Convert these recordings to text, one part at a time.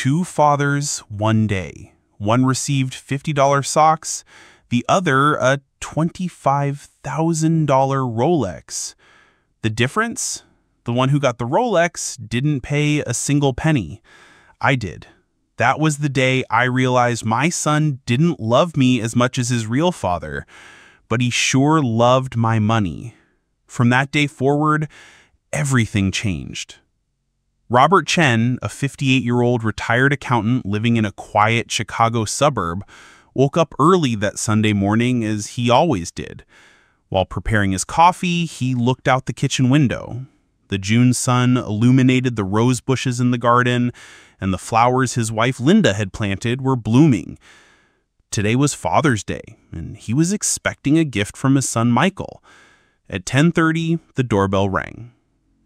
Two fathers, one day. One received $50 socks, the other a $25,000 Rolex. The difference? The one who got the Rolex didn't pay a single penny. I did. That was the day I realized my son didn't love me as much as his real father, but he sure loved my money. From that day forward, everything changed. Robert Chen, a 58-year-old retired accountant living in a quiet Chicago suburb, woke up early that Sunday morning as he always did. While preparing his coffee, he looked out the kitchen window. The June sun illuminated the rose bushes in the garden, and the flowers his wife Linda had planted were blooming. Today was Father's Day, and he was expecting a gift from his son Michael. At 10:30, the doorbell rang.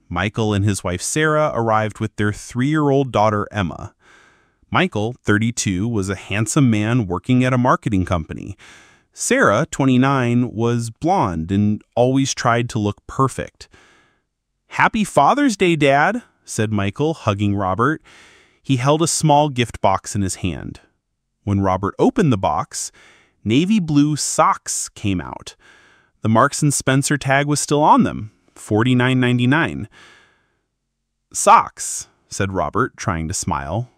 Michael and his wife Sarah arrived with their 3-year-old daughter Emma. Michael, 32, was a handsome man working at a marketing company. Sarah, 29, was blonde and always tried to look perfect. "Happy Father's Day, Dad," said Michael, hugging Robert. He held a small gift box in his hand. When Robert opened the box, navy blue socks came out. The Marks & Spencer tag was still on them, $49.99. "Socks," said Robert, trying to smile.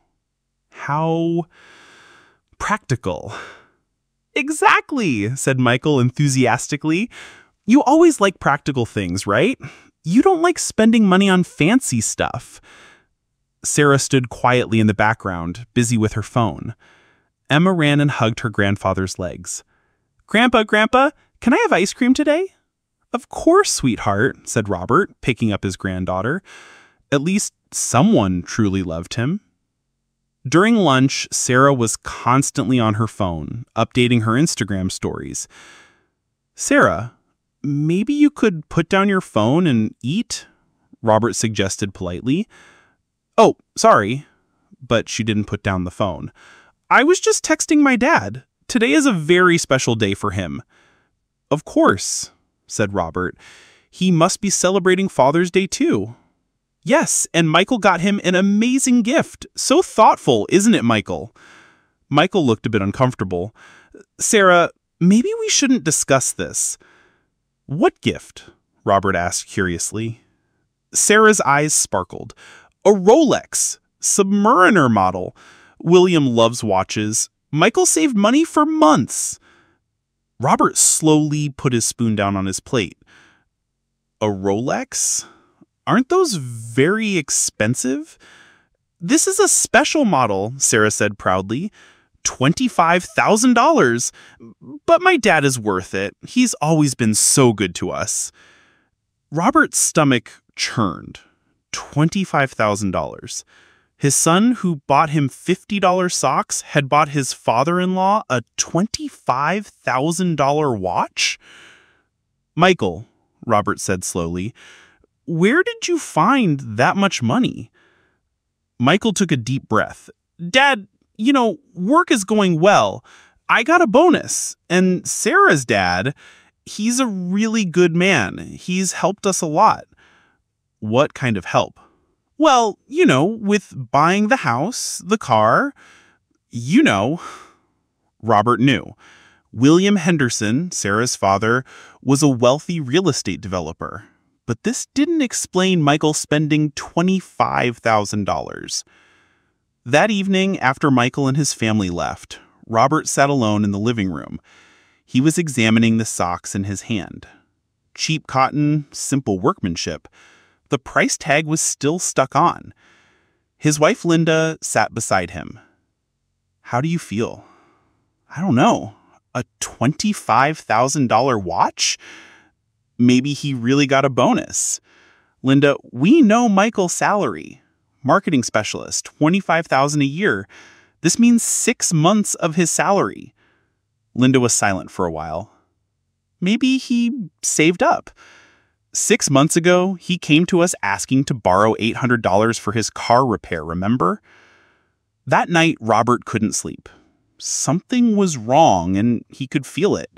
"How practical." "Exactly," said Michael enthusiastically. "You always like practical things, right? You don't like spending money on fancy stuff." Sarah stood quietly in the background, busy with her phone. Emma ran and hugged her grandfather's legs. "Grandpa, can I have ice cream today?" "Of course, sweetheart," said Robert, picking up his granddaughter. At least someone truly loved him. During lunch, Sarah was constantly on her phone, updating her Instagram stories. "Sarah, maybe you could put down your phone and eat?" Robert suggested politely. "Oh, sorry," but she didn't put down the phone. "I was just texting my dad. Today is a very special day for him." "Of course," said Robert. "He must be celebrating Father's Day too." "Yes, and Michael got him an amazing gift. So thoughtful, isn't it, Michael?" Michael looked a bit uncomfortable. "Sarah, maybe we shouldn't discuss this." "What gift?" Robert asked curiously. Sarah's eyes sparkled. "A Rolex Submariner model. William loves watches. Michael saved money for months." Robert slowly put his spoon down on his plate. "A Rolex? Aren't those very expensive?" "This is a special model," Sarah said proudly. $25,000. But my dad is worth it. He's always been so good to us." Robert's stomach churned. $25,000. His son, who bought him $50 socks, had bought his father-in-law a $25,000 watch? "Michael," Robert said slowly, "where did you find that much money?" Michael took a deep breath. "Dad, work is going well. I got a bonus. And Sarah's dad, he's a really good man. He's helped us a lot." "What kind of help?" "Well, with buying the house, the car, Robert knew. William Henderson, Sarah's father, was a wealthy real estate developer. But this didn't explain Michael spending $25,000. That evening, after Michael and his family left, Robert sat alone in the living room. He was examining the socks in his hand. Cheap cotton, simple workmanship. The price tag was still stuck on. His wife Linda sat beside him. "How do you feel?" "I don't know. A $25,000 watch? Maybe he really got a bonus." "Linda, we know Michael's salary. Marketing specialist, $25,000 a year. This means 6 months of his salary." Linda was silent for a while. "Maybe he saved up. 6 months ago, he came to us asking to borrow $800 for his car repair, remember?" That night, Robert couldn't sleep. Something was wrong, and he could feel it.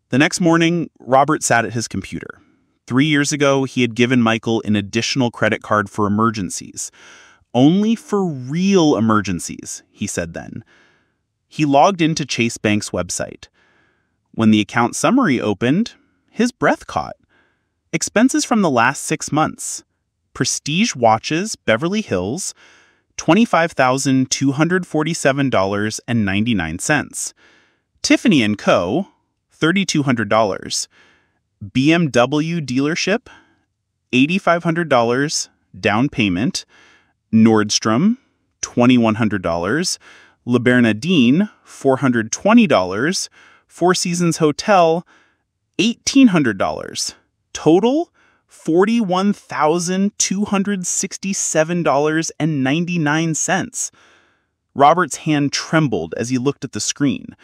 The next morning, Robert sat at his computer. 3 years ago, he had given Michael an additional credit card for emergencies. Only for real emergencies, he said then. He logged into Chase Bank's website. When the account summary opened, his breath caught. Expenses from the last 6 months. Prestige watches, Beverly Hills, $25,247.99. Tiffany & Co., $3,200. BMW dealership, $8,500, down payment. Nordstrom, $2,100. Le Bernardin, $420. Four Seasons Hotel, $1,800. Total, $41,267.99. Robert's hand trembled as he looked at the screen.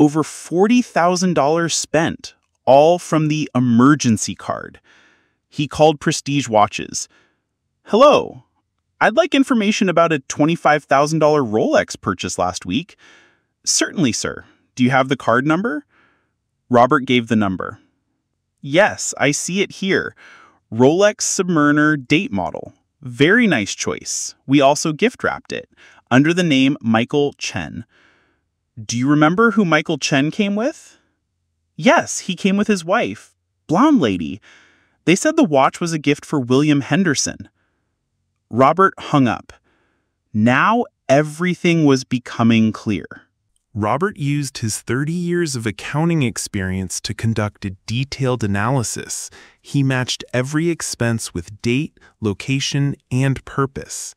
Over $40,000 spent, all from the emergency card. He called Prestige Watches. "Hello, I'd like information about a $25,000 Rolex purchase last week." "Certainly, sir. Do you have the card number?" Robert gave the number. "Yes, I see it here. Rolex Submariner date model. Very nice choice. We also gift wrapped it, under the name Michael Chen." "Do you remember who Michael Chen came with?" "Yes, he came with his wife, blonde lady. They said the watch was a gift for William Henderson." Robert hung up. Now everything was becoming clear. Robert used his 30 years of accounting experience to conduct a detailed analysis. He matched every expense with date, location, and purpose.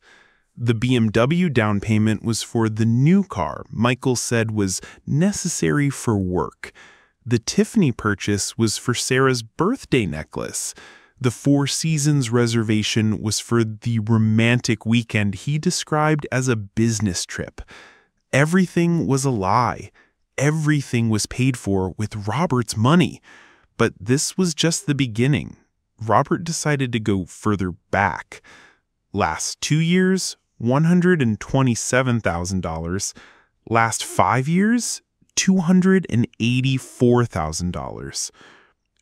The BMW down payment was for the new car Michael said was necessary for work. The Tiffany purchase was for Sarah's birthday necklace. The Four Seasons reservation was for the romantic weekend he described as a business trip. Everything was a lie. Everything was paid for with Robert's money. But this was just the beginning. Robert decided to go further back. Last 2 years, $127,000. Last 5 years, $284,000.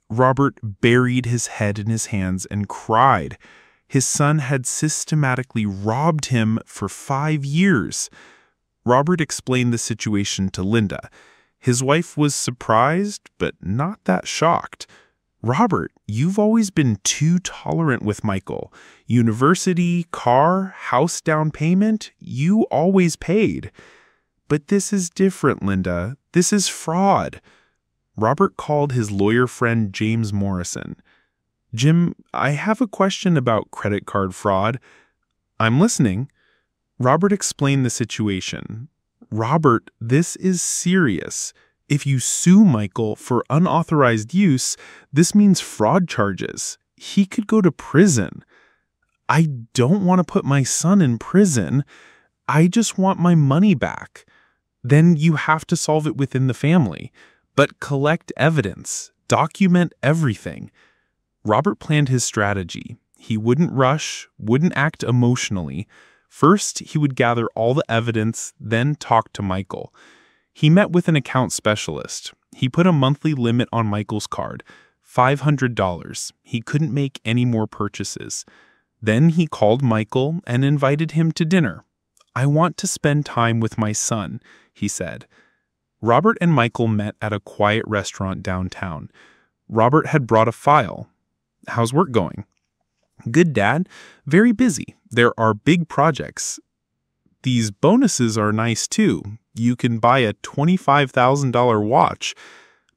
Robert buried his head in his hands and cried. His son had systematically robbed him for 5 years. Robert explained the situation to Linda. His wife was surprised, but not that shocked. "Robert, you've always been too tolerant with Michael. University, car, house down payment, you always paid." "But this is different, Linda. This is fraud." Robert called his lawyer friend James Morrison. "Jim, I have a question about credit card fraud." "I'm listening." Robert explained the situation. "Robert, this is serious. If you sue Michael for unauthorized use, this means fraud charges. He could go to prison." "I don't want to put my son in prison. I just want my money back." "Then you have to solve it within the family. But collect evidence. Document everything." Robert planned his strategy. He wouldn't rush, wouldn't act emotionally. First, he would gather all the evidence, then talk to Michael. He met with an account specialist. He put a monthly limit on Michael's card, $500. He couldn't make any more purchases. Then he called Michael and invited him to dinner. "I want to spend time with my son," he said. Robert and Michael met at a quiet restaurant downtown. Robert had brought a file. "How's work going?" "Good, Dad. Very busy. There are big projects." "These bonuses are nice too. You can buy a $25,000 watch."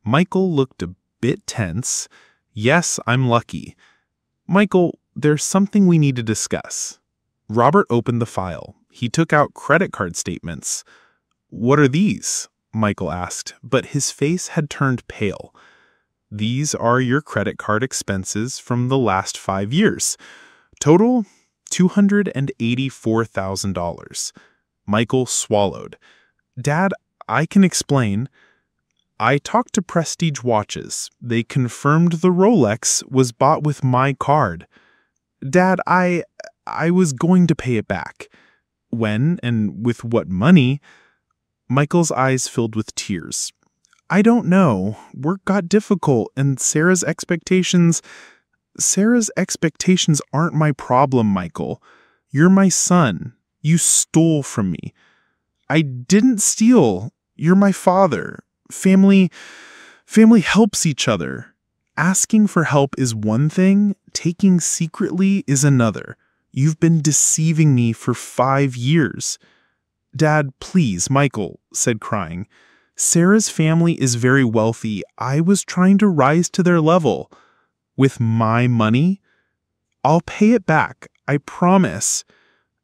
Michael looked a bit tense. "Yes, I'm lucky." "Michael, there's something we need to discuss." Robert opened the file. He took out credit card statements. "What are these?" Michael asked, but his face had turned pale. "These are your credit card expenses from the last 5 years. Total, $284,000. Michael swallowed. "Dad, I can explain." "I talked to Prestige Watches. They confirmed the Rolex was bought with my card." "Dad, I was going to pay it back." "When and with what money?" Michael's eyes filled with tears. "I don't know. Work got difficult, and Sarah's expectations aren't my problem, Michael. You're my son. You stole from me. I didn't steal. You're my father. Family helps each other. Asking for help is one thing, taking secretly is another. You've been deceiving me for 5 years. Dad, please, Michael said, crying. Sarah's family is very wealthy. I was trying to rise to their level. With my money? I'll pay it back, I promise.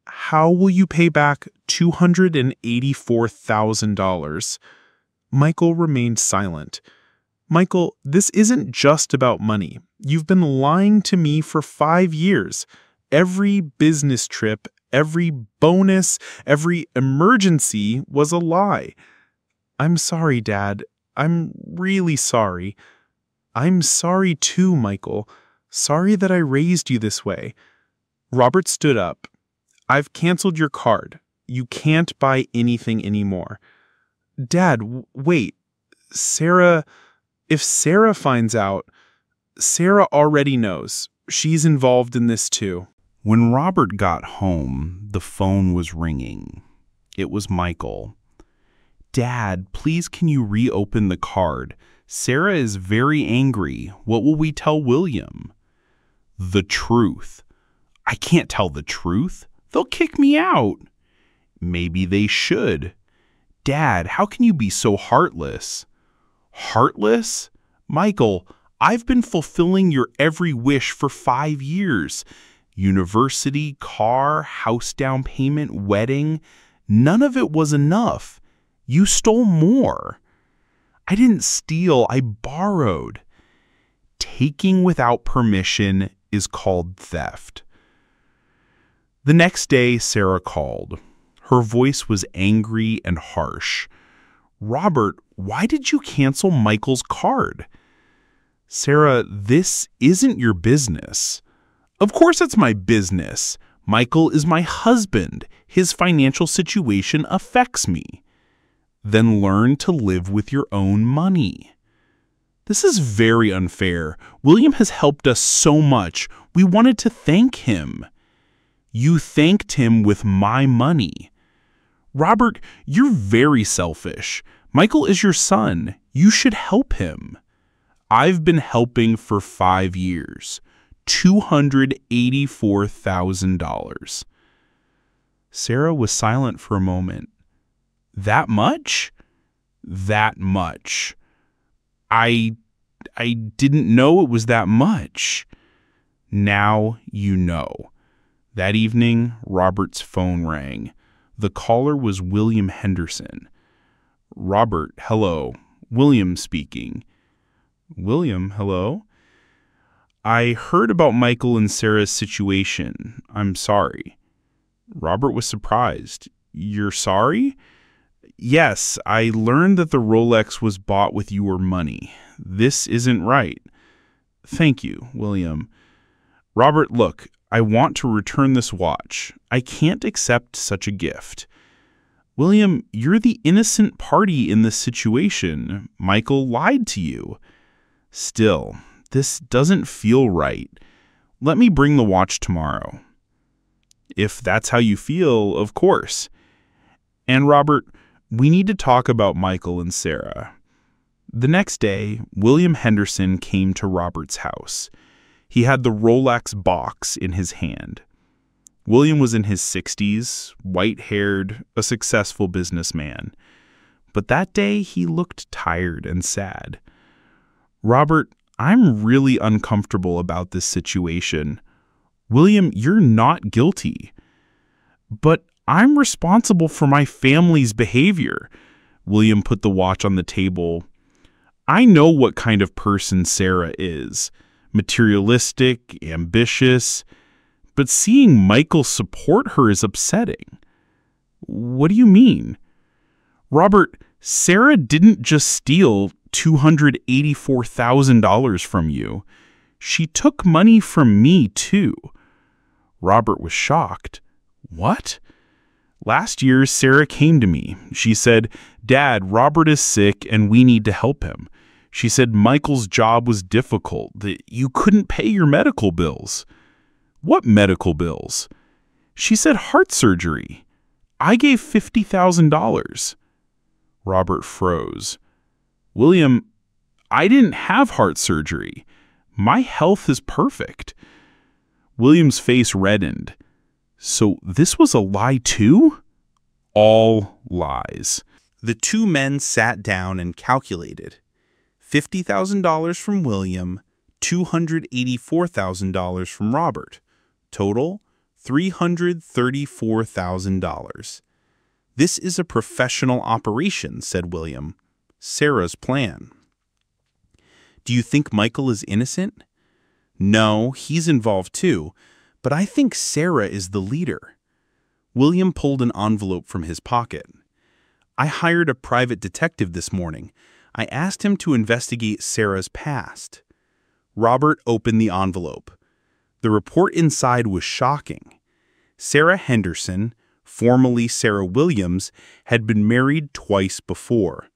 How will you pay back $284,000? Michael remained silent. Michael, this isn't just about money. You've been lying to me for 5 years. Every business trip, every bonus, every emergency was a lie. I'm sorry, Dad. I'm really sorry. I'm sorry too, Michael. Sorry that I raised you this way. Robert stood up. I've canceled your card. You can't buy anything anymore. Dad, wait. If Sarah finds out, Sarah already knows. She's involved in this too. When Robert got home, the phone was ringing. It was Michael. Dad, please can you reopen the card? Sarah is very angry. What will we tell William? The truth. I can't tell the truth. They'll kick me out. Maybe they should. Dad, how can you be so heartless? Heartless? Michael, I've been fulfilling your every wish for 5 years. University, car, house down payment, wedding. None of it was enough. You stole more. I didn't steal, I borrowed. Taking without permission is called theft. The next day, Sarah called. Her voice was angry and harsh. Robert, why did you cancel Michael's card? Sarah, this isn't your business. Of course it's my business. Michael is my husband. His financial situation affects me. Then learn to live with your own money. This is very unfair. William has helped us so much. We wanted to thank him. You thanked him with my money. Robert, you're very selfish. Michael is your son. You should help him. I've been helping for 5 years. $284,000. Sarah was silent for a moment. That much? That much. I didn't know it was that much. Now you know. That evening, Robert's phone rang. The caller was William Henderson. Robert, hello. William speaking. William, hello. I heard about Michael and Sarah's situation. I'm sorry. Robert was surprised. You're sorry? Yes, I learned that the Rolex was bought with your money. This isn't right. Thank you, William. Robert, look, I want to return this watch. I can't accept such a gift. William, you're the innocent party in this situation. Michael lied to you. Still, this doesn't feel right. Let me bring the watch tomorrow. If that's how you feel, of course. And Robert, we need to talk about Michael and Sarah. The next day, William Henderson came to Robert's house. He had the Rolex box in his hand. William was in his 60s, white-haired, a successful businessman. But that day, he looked tired and sad. Robert, I'm really uncomfortable about this situation. William, you're not guilty. But I'm responsible for my family's behavior. William put the watch on the table. I know what kind of person Sarah is. Materialistic, ambitious. But seeing Michael support her is upsetting. What do you mean? Robert, Sarah didn't just steal $284,000 from you. She took money from me too. Robert was shocked. What? Last year, Sarah came to me. She said, Dad, Robert is sick and we need to help him. She said Michael's job was difficult, that you couldn't pay your medical bills. What medical bills? She said heart surgery. I gave $50,000. Robert froze. William, I didn't have heart surgery. My health is perfect. William's face reddened. So this was a lie too? All lies. The two men sat down and calculated. $50,000 from William, $284,000 from Robert. Total, $334,000. This is a professional operation, said William. Sarah's plan. Do you think Michael is innocent? No, he's involved too, but I think Sarah is the leader. William pulled an envelope from his pocket. I hired a private detective this morning. I asked him to investigate Sarah's past. Robert opened the envelope. The report inside was shocking. Sarah Henderson, formerly Sarah Williams, had been married twice before.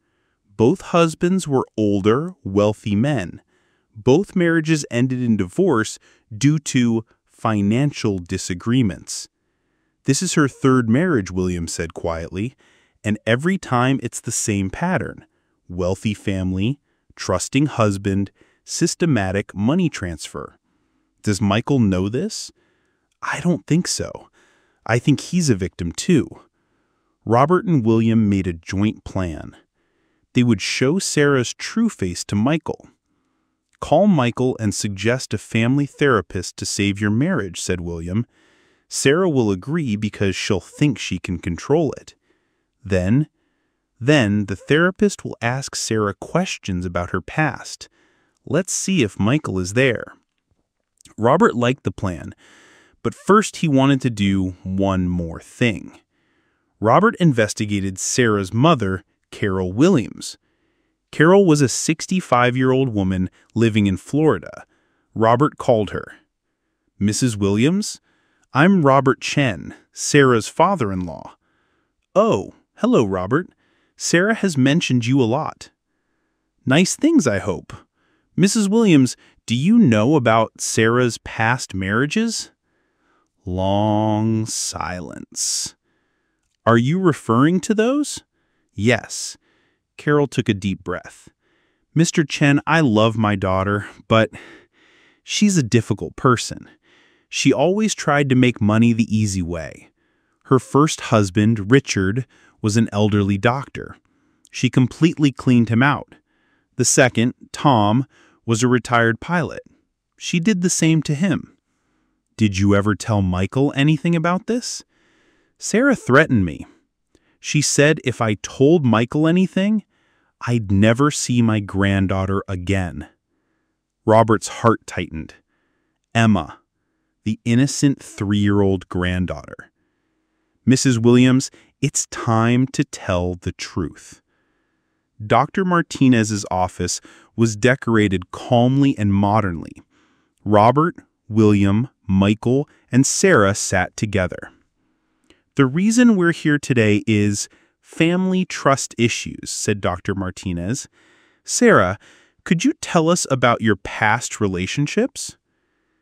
Both husbands were older, wealthy men. Both marriages ended in divorce due to financial disagreements. This is her third marriage, William said quietly, and every time it's the same pattern. Wealthy family, trusting husband, systematic money transfer. Does Michael know this? I don't think so. I think he's a victim too. Robert and William made a joint plan. They would show Sarah's true face to Michael. Call Michael and suggest a family therapist to save your marriage, said William. Sarah will agree because she'll think she can control it. Then the therapist will ask Sarah questions about her past. Let's see if Michael is there. Robert liked the plan, but first he wanted to do one more thing. Robert investigated Sarah's mother, Carol Williams. Carol was a 65-year-old woman living in Florida. Robert called her. Mrs. Williams, I'm Robert Chen, Sarah's father-in-law. Oh, hello, Robert. Sarah has mentioned you a lot. Nice things, I hope. Mrs. Williams, do you know about Sarah's past marriages? Long silence. Are you referring to those? Yes. Carol took a deep breath. Mr. Chen, I love my daughter, but she's a difficult person. She always tried to make money the easy way. Her first husband, Richard, was an elderly doctor. She completely cleaned him out. The second, Tom, was a retired pilot. She did the same to him. Did you ever tell Michael anything about this? Sarah threatened me. She said if I told Michael anything, I'd never see my granddaughter again. Robert's heart tightened. Emma, the innocent 3-year-old granddaughter. Mrs. Williams, it's time to tell the truth. Dr. Martinez's office was decorated calmly and modernly. Robert, William, Michael, and Sarah sat together. The reason we're here today is family trust issues, said Dr. Martinez. Sarah, could you tell us about your past relationships?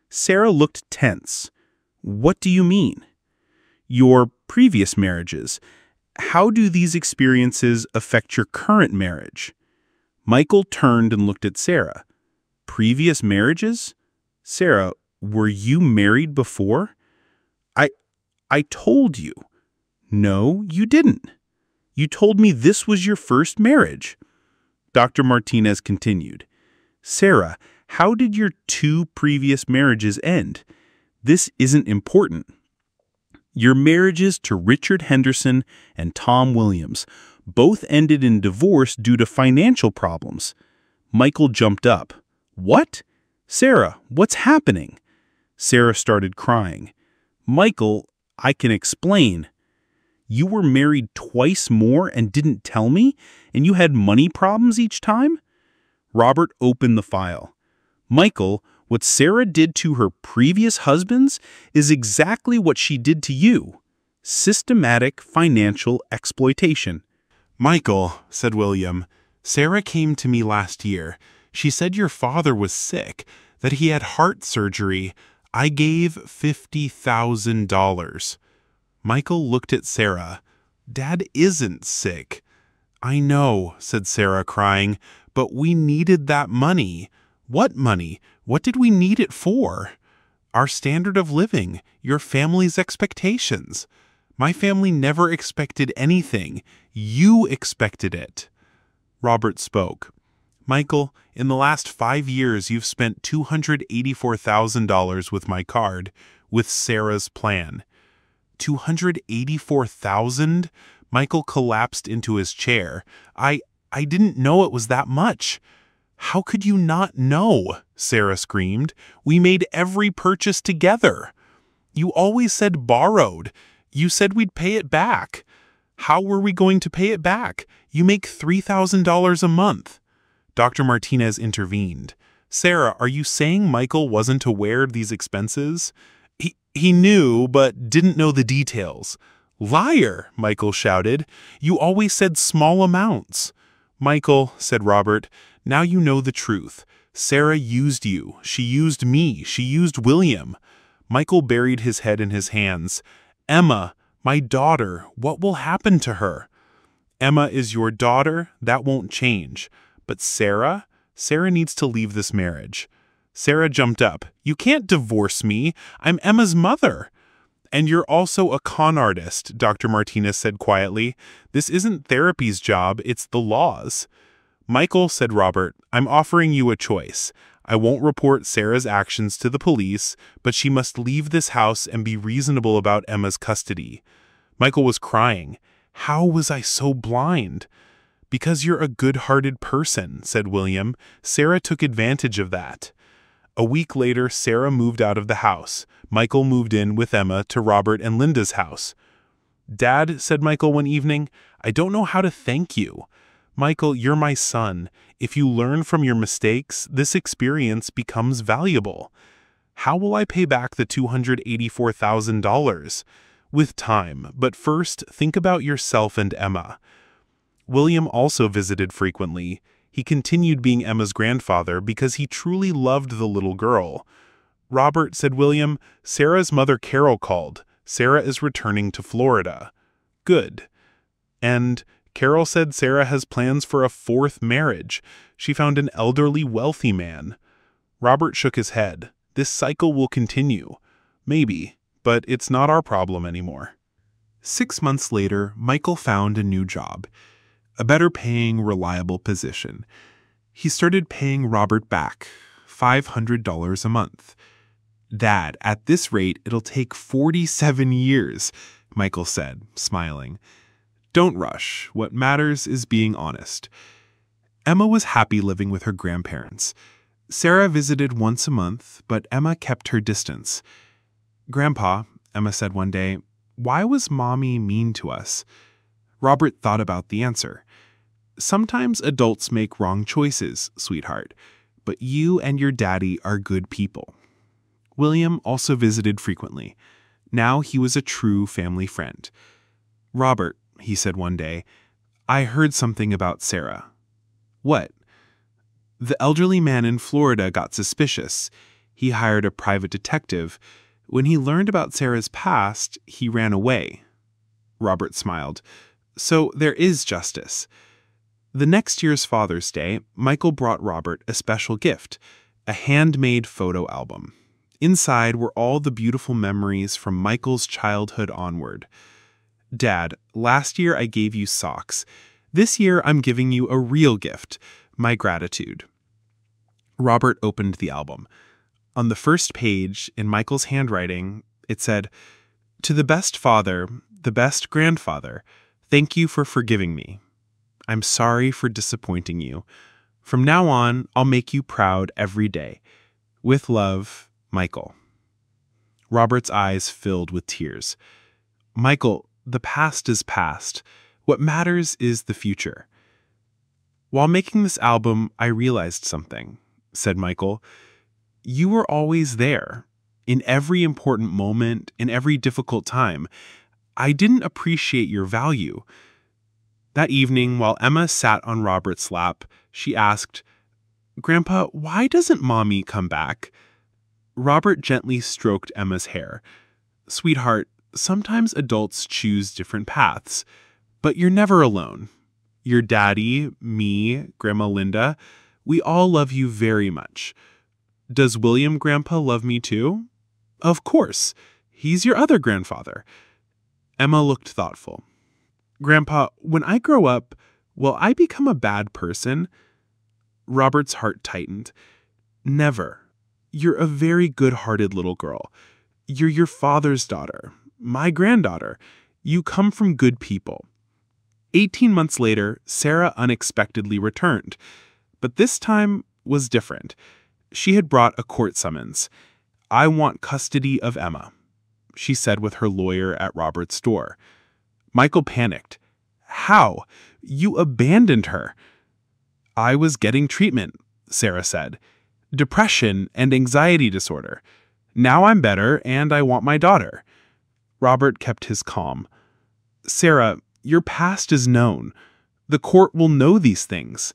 Sarah looked tense. What do you mean? Your previous marriages. How do these experiences affect your current marriage? Michael turned and looked at Sarah. Previous marriages? Sarah, were you married before? I told you. No, you didn't. You told me this was your first marriage. Dr. Martinez continued. Sarah, how did your 2 previous marriages end? This isn't important. Your marriages to Richard Henderson and Tom Williams both ended in divorce due to financial problems. Michael jumped up. What? Sarah, what's happening? Sarah started crying. Michael, I can explain. You were married twice more and didn't tell me, and you had money problems each time? Robert opened the file. Michael, what Sarah did to her previous husbands is exactly what she did to you. Systematic financial exploitation. Michael, said William, Sarah came to me last year. She said your father was sick, that he had heart surgery. I gave $50,000. Michael looked at Sarah. "Dad isn't sick." "I know," said Sarah, crying, "but we needed that money." "What money? What did we need it for?" "Our standard of living, your family's expectations." "My family never expected anything. You expected it." Robert spoke. "Michael, in the last 5 years you've spent $284,000 with my card, with Sarah's plan." $284,000? Michael collapsed into his chair. I didn't know it was that much." "How could you not know?" Sarah screamed. "We made every purchase together." "You always said borrowed. You said we'd pay it back." "How were we going to pay it back? You make $3,000 a month." Dr. Martinez intervened. "Sarah, are you saying Michael wasn't aware of these expenses?" He knew, but didn't know the details." "Liar!" Michael shouted. "You always said small amounts." "Michael," said Robert, "now you know the truth. Sarah used you. She used me. She used William." Michael buried his head in his hands. "Emma, my daughter, what will happen to her?" "Emma is your daughter. That won't change. But Sarah? Sarah needs to leave this marriage." Sarah jumped up. "You can't divorce me. I'm Emma's mother." "And you're also a con artist," Dr. Martinez said quietly. "This isn't therapy's job, it's the law's." "Michael," said Robert, "I'm offering you a choice. I won't report Sarah's actions to the police, but she must leave this house and be reasonable about Emma's custody." Michael was crying. "How was I so blind?" "Because you're a good-hearted person," said William. "Sarah took advantage of that." A week later, Sarah moved out of the house. Michael moved in with Emma to Robert and Linda's house. "Dad," said Michael one evening, "I don't know how to thank you." "Michael, you're my son. If you learn from your mistakes, this experience becomes valuable." "How will I pay back the $284,000? "With time, but first think about yourself and Emma." William also visited frequently. He continued being Emma's grandfather because he truly loved the little girl. "Robert," said William, "Sarah's mother Carol called. Sarah is returning to Florida." "Good." "And Carol said Sarah has plans for a 4th marriage. She found an elderly, wealthy man." Robert shook his head. "This cycle will continue." "Maybe, but it's not our problem anymore." 6 months later, Michael found a new job. A better-paying, reliable position. He started paying Robert back, $500 a month. "Dad, at this rate, it'll take 47 years, Michael said, smiling. "Don't rush. What matters is being honest." Emma was happy living with her grandparents. Sarah visited once a month, but Emma kept her distance. "Grandpa," Emma said one day, "why was Mommy mean to us?" Robert thought about the answer. "Sometimes adults make wrong choices, sweetheart, but you and your daddy are good people." William also visited frequently. Now he was a true family friend. "Robert," he said one day, "I heard something about Sarah." "What?" "The elderly man in Florida got suspicious. He hired a private detective. When he learned about Sarah's past, he ran away." Robert smiled. "So there is justice." The next year's Father's Day, Michael brought Robert a special gift, a handmade photo album. Inside were all the beautiful memories from Michael's childhood onward. "Dad, last year I gave you socks. This year I'm giving you a real gift, my gratitude." Robert opened the album. On the first page, in Michael's handwriting, it said, "To the best father, the best grandfather, thank you for forgiving me. I'm sorry for disappointing you. From now on, I'll make you proud every day. With love, Michael." Robert's eyes filled with tears. "Michael, the past is past. What matters is the future." "While making this album, I realized something," said Michael. "You were always there. In every important moment, in every difficult time. I didn't appreciate your value." That evening, while Emma sat on Robert's lap, she asked, "Grandpa, why doesn't Mommy come back?" Robert gently stroked Emma's hair. "Sweetheart, Sometimes adults choose different paths, but you're never alone. Your daddy, me, Grandma Linda, we all love you very much. Does William Grandpa love me too? Of course. He's your other grandfather. Emma looked thoughtful. Grandpa, when I grow up, will I become a bad person? Robert's heart tightened. Never. You're a very good-hearted little girl. You're your father's daughter, my granddaughter. You come from good people. 18 months later, Sarah unexpectedly returned, but this time was different. She had brought a court summons. I want custody of Emma, she said with her lawyer at Robert's door. Michael panicked. How? You abandoned her. I was getting treatment, Sarah said. Depression and anxiety disorder. Now I'm better and I want my daughter. Robert kept his calm. Sarah, your past is known. The court will know these things.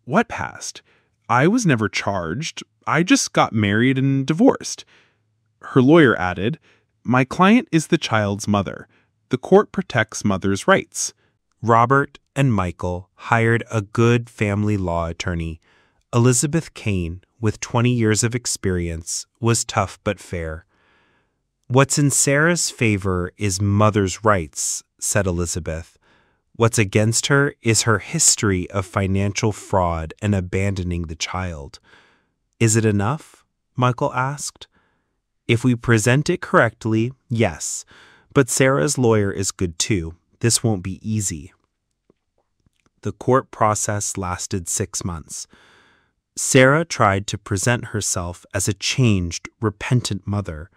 What past? I was never charged. I just got married and divorced. Her lawyer added, my client is the child's mother. The court protects mother's rights. Robert and Michael hired a good family law attorney. Elizabeth Kane, with 20 years of experience, was tough but fair. What's in Sarah's favor is mother's rights, said Elizabeth. What's against her is her history of financial fraud and abandoning the child. Is it enough? Michael asked. If we present it correctly, yes. But Sarah's lawyer is good too. This won't be easy. The court process lasted 6 months. Sarah tried to present herself as a changed, repentant mother.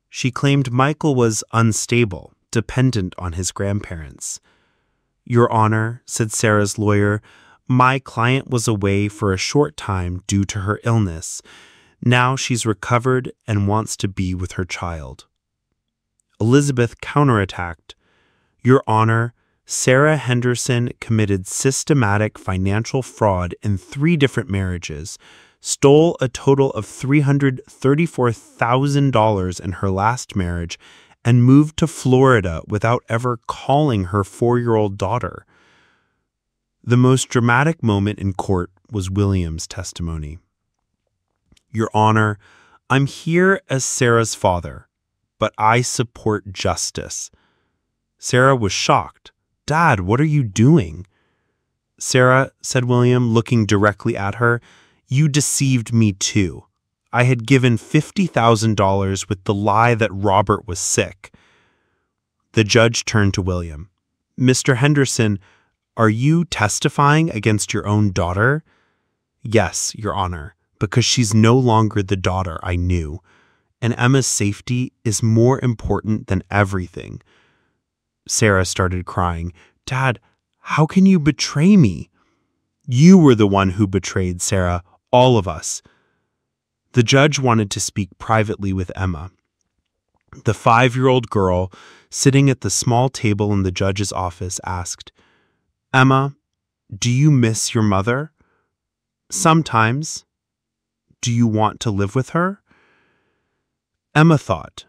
She claimed Michael was unstable, dependent on his grandparents. Your Honor, said Sarah's lawyer, my client was away for a short time due to her illness. Now she's recovered and wants to be with her child. Elizabeth counterattacked. Your Honor, Sarah Henderson committed systematic financial fraud in 3 different marriages, stole a total of $334,000 in her last marriage, and moved to Florida without ever calling her 4-year-old daughter. The most dramatic moment in court was William's testimony. Your Honor, I'm here as Sarah's father, but I support justice. Sarah was shocked. Dad, what are you doing? Sarah, said William, looking directly at her, you deceived me too. I had given $50,000 with the lie that Robert was sick. The judge turned to William. Mr. Henderson, are you testifying against your own daughter? Yes, Your Honor, because she's no longer the daughter I knew, and Emma's safety is more important than everything. Sarah started crying. Dad, how can you betray me? You were the one who betrayed Sarah, all of us. The judge wanted to speak privately with Emma. The 5-year-old girl, sitting at the small table in the judge's office, asked, Emma, do you miss your mother? Sometimes. Do you want to live with her? Emma thought,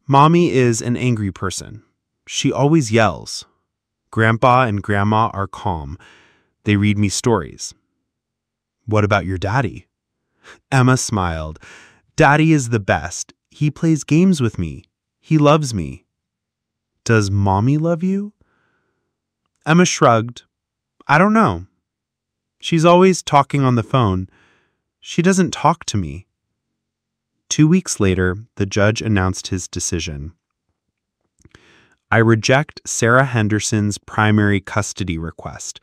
Mommy is an angry person. She always yells. Grandpa and Grandma are calm. They read me stories. What about your daddy? Emma smiled. Daddy is the best. He plays games with me. He loves me. Does Mommy love you? Emma shrugged. I don't know. She's always talking on the phone. She doesn't talk to me. 2 weeks later, the judge announced his decision. I reject Sarah Henderson's primary custody request.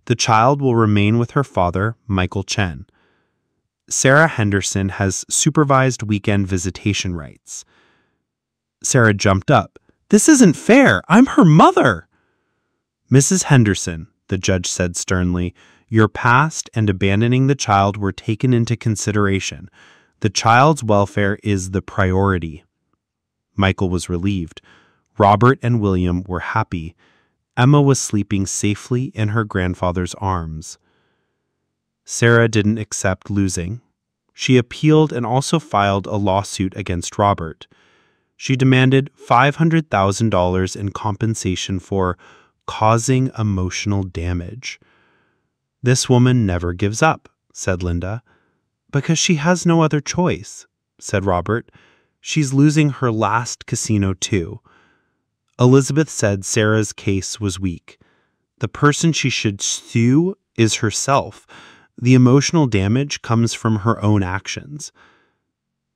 The child will remain with her father, Michael Chen. Sarah Henderson has supervised weekend visitation rights. Sarah jumped up. This isn't fair. I'm her mother. Mrs. Henderson, the judge said sternly, your past and abandoning the child were taken into consideration. The child's welfare is the priority. Michael was relieved. Robert and William were happy. Emma was sleeping safely in her grandfather's arms. Sarah didn't accept losing. She appealed and also filed a lawsuit against Robert. She demanded $500,000 in compensation for causing emotional damage. "This woman never gives up," said Linda. "Because she has no other choice," said Robert. "She's losing her last casino too." Elizabeth said Sarah's case was weak. The person she should sue is herself. The emotional damage comes from her own actions.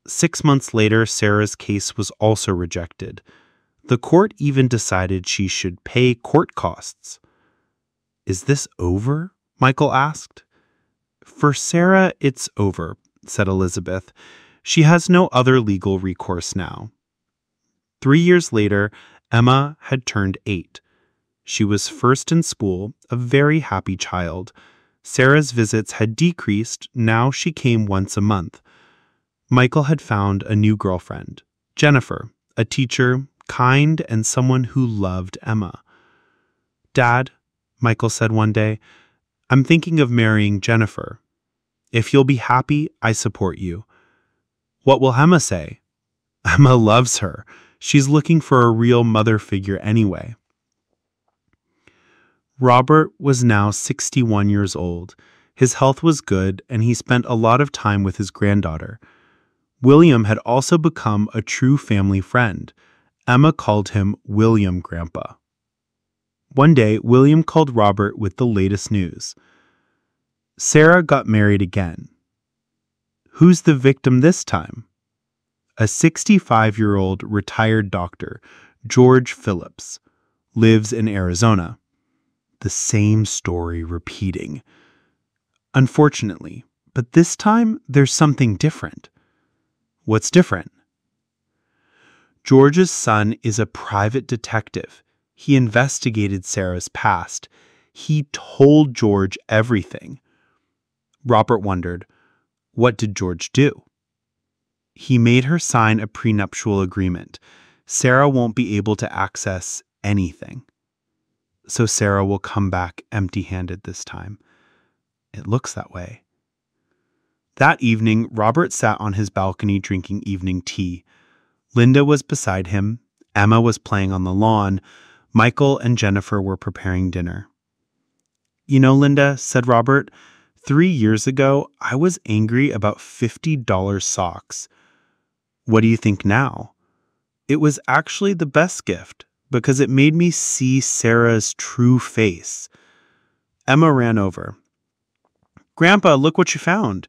6 months later, Sarah's case was also rejected. The court even decided she should pay court costs. "Is this over?" Michael asked. "For Sarah, it's over," said Elizabeth. "She has no other legal recourse now." 3 years later, Emma had turned 8. She was first in school, a very happy child. Sarah's visits had decreased, now she came once a month. Michael had found a new girlfriend, Jennifer, a teacher, kind, and someone who loved Emma. "Dad," Michael said one day, "I'm thinking of marrying Jennifer. If you'll be happy, I support you." "What will Emma say?" "Emma loves her. She's looking for a real mother figure anyway." Robert was now 61 years old. His health was good, and he spent a lot of time with his granddaughter. William had also become a true family friend. Emma called him William Grandpa. One day, William called Robert with the latest news. Sarah got married again. "Who's the victim this time?" "A 65-year-old retired doctor, George Phillips, lives in Arizona." The same story repeating. "Unfortunately, but this time there's something different." "What's different?" "George's son is a private detective. He investigated Sarah's past. He told George everything." Robert wondered, what did George do? "He made her sign a prenuptial agreement. Sarah won't be able to access anything." "So Sarah will come back empty-handed this time." "It looks that way." That evening, Robert sat on his balcony drinking evening tea. Linda was beside him. Emma was playing on the lawn. Michael and Jennifer were preparing dinner. "You know, Linda," said Robert, 3 years ago, I was angry about $50 socks. What do you think now?" "It was actually the best gift, because it made me see Sarah's true face." Emma ran over. "Grandpa, look what you found."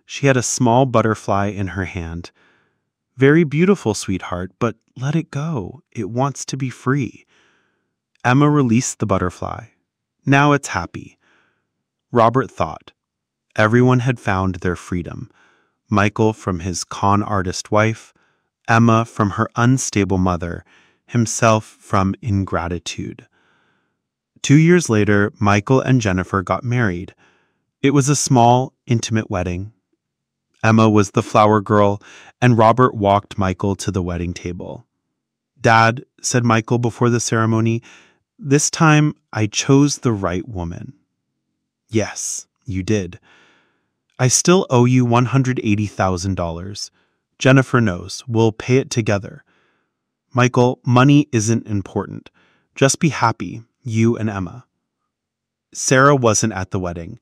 She had a small butterfly in her hand. "Very beautiful, sweetheart, but let it go. It wants to be free." Emma released the butterfly. Now it's happy. Robert thought. Everyone had found their freedom. Michael from his con artist wife, Emma from her unstable mother, himself from ingratitude. 2 years later, Michael and Jennifer got married. It was a small, intimate wedding. Emma was the flower girl, and Robert walked Michael to the wedding table. "Dad," said Michael before the ceremony, "this time I chose the right woman." "Yes, you did." "I still owe you $180,000. Jennifer knows. We'll pay it together." "Michael, money isn't important. Just be happy, you and Emma." Sarah wasn't at the wedding.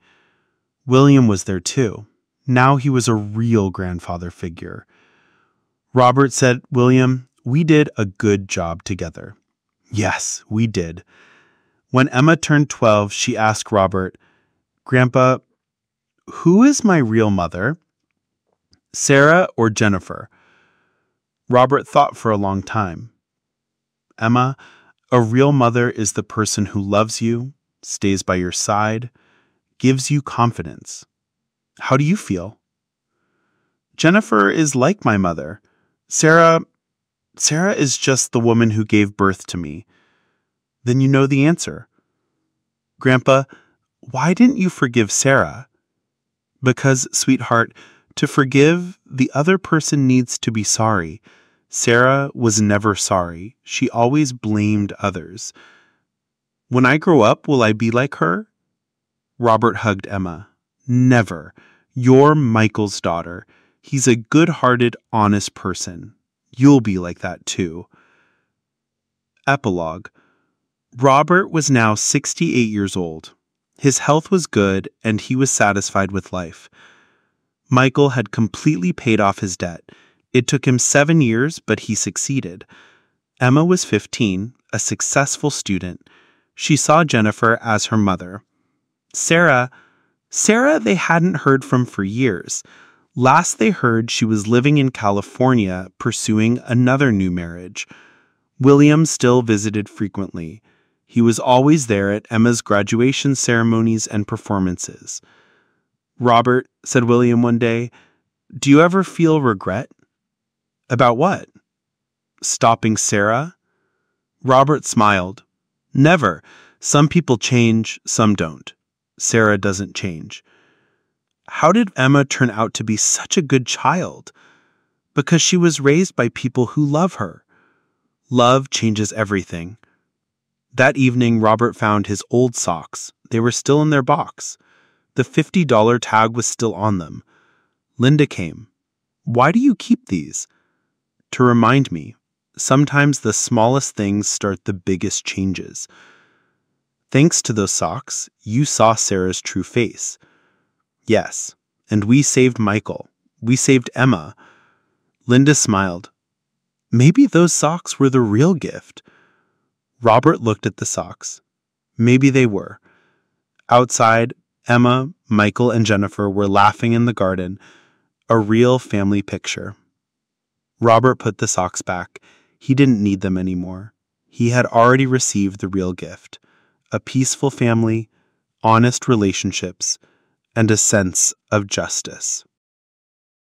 William was there too. Now he was a real grandfather figure. Robert said, "William, we did a good job together." "Yes, we did." When Emma turned 12, she asked Robert, "Grandpa, who is my real mother? Sarah or Jennifer?" Robert thought for a long time. "Emma, a real mother is the person who loves you, stays by your side, gives you confidence. How do you feel?" "Jennifer is like my mother. Sarah is just the woman who gave birth to me." "Then you know the answer." "Grandpa, why didn't you forgive Sarah?" "Because, sweetheart, to forgive, the other person needs to be sorry. Sarah was never sorry. She always blamed others." "When I grow up, will I be like her?" Robert hugged Emma. "Never. You're Michael's daughter. He's a good-hearted, honest person. You'll be like that too. Epilogue. Robert was now 68 years old. His health was good and he was satisfied with life. Michael had completely paid off his debt. It took him 7 years, but he succeeded. Emma was 15, a successful student. She saw Jennifer as her mother. Sarah they hadn't heard from for years. Last they heard, she was living in California, pursuing another new marriage. William still visited frequently. He was always there at Emma's graduation ceremonies and performances. "Robert," said William one day, "do you ever feel regret?" "About what?" "Stopping Sarah?" Robert smiled. "Never. Some people change, some don't. Sarah doesn't change." "How did Emma turn out to be such a good child?" "Because she was raised by people who love her. Love changes everything." That evening, Robert found his old socks. They were still in their box. The $50 tag was still on them. Linda came. "Why do you keep these?" "To remind me. Sometimes the smallest things start the biggest changes." "Thanks to those socks, you saw Sarah's true face." "Yes, and we saved Michael. We saved Emma." Linda smiled. "Maybe those socks were the real gift." Robert looked at the socks. Maybe they were. Outside, Emma, Michael, and Jennifer were laughing in the garden, a real family picture. Robert put the socks back. He didn't need them anymore. He had already received the real gift: a peaceful family, honest relationships, and a sense of justice.